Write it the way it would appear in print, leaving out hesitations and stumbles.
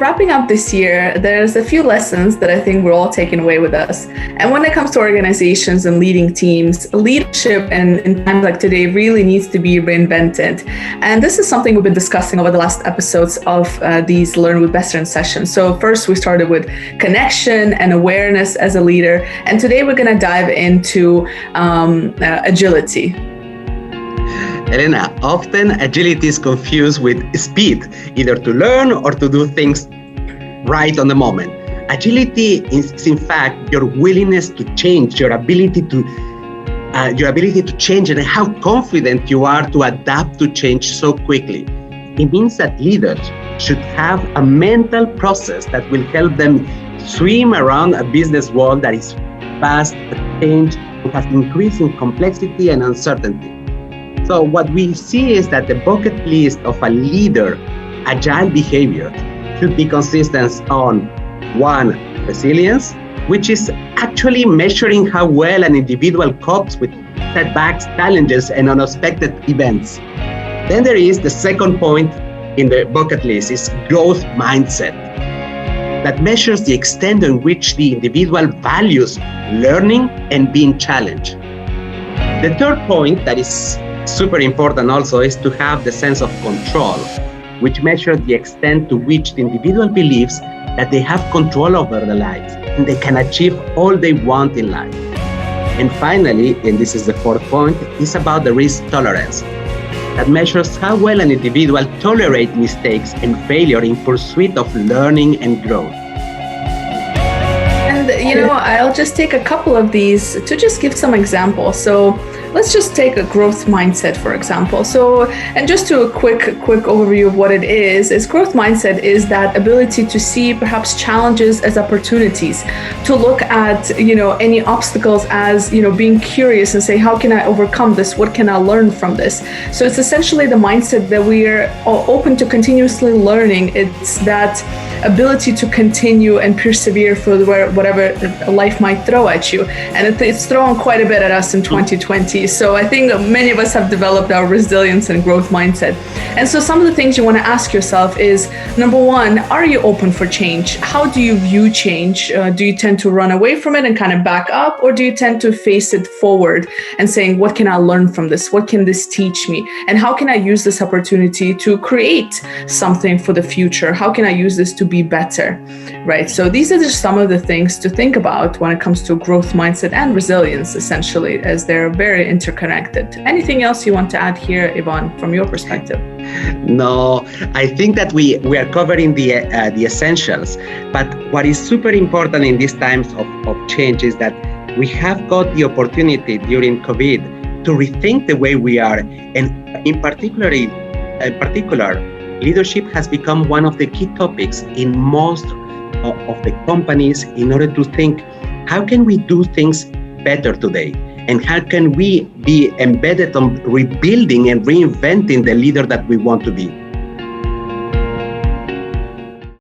wrapping up this year, there's a few lessons that I think we're all taking away with us. And when it comes to organizations and leading teams, leadership in times like today really needs to be reinvented. And this is something we've been discussing over the last episodes of these Learn with Best sessions. So first we started with connection and awareness as a leader. And today we're going to dive into agility. Elena, often agility is confused with speed, either to learn or to do things right on the moment. Agility is in fact your willingness to change, your ability to change, and how confident you are to adapt to change so quickly. It means that leaders should have a mental process that will help them swim around a business world that is fast, change, and has increasing complexity and uncertainty. So what we see is that the bucket list of a leader, agile behavior, should be consistent on 1, resilience, which is actually measuring how well an individual copes with setbacks, challenges, and unexpected events. Then there is the second point in the bucket list is growth mindset that measures the extent in which the individual values learning and being challenged. The third point that is super important also is to have the sense of control, which measures the extent to which the individual believes that they have control over their lives and they can achieve all they want in life. And finally, and this is the fourth point, is about the risk tolerance that measures how well an individual tolerates mistakes and failure in pursuit of learning and growth. And, I'll just take a couple of these to just give some examples. So let's just take a growth mindset, for example. So, and just to a quick overview of what it is growth mindset is that ability to see perhaps challenges as opportunities, to look at, any obstacles as, being curious and say, how can I overcome this? What can I learn from this? So it's essentially the mindset that we are open to continuously learning. It's that ability to continue and persevere for whatever life might throw at you. And it's thrown quite a bit at us in 2020. So I think many of us have developed our resilience and growth mindset. And so some of the things you want to ask yourself is, number one, are you open for change? How do you view change? Do you tend to run away from it and kind of back up? Or do you tend to face it forward and saying, what can I learn from this? What can this teach me? And how can I use this opportunity to create something for the future? How can I use this to be better? Right? So these are just some of the things to think about when it comes to growth mindset and resilience, essentially, as they're very interconnected. Anything else you want to add here, Ivan, from your perspective? No, I think that we are covering the essentials. But what is super important in these times of change is that we have got the opportunity during COVID to rethink the way we are. And in particular, leadership has become one of the key topics in most of the companies in order to think, how can we do things better today? And how can we be embedded on rebuilding and reinventing the leader that we want to be?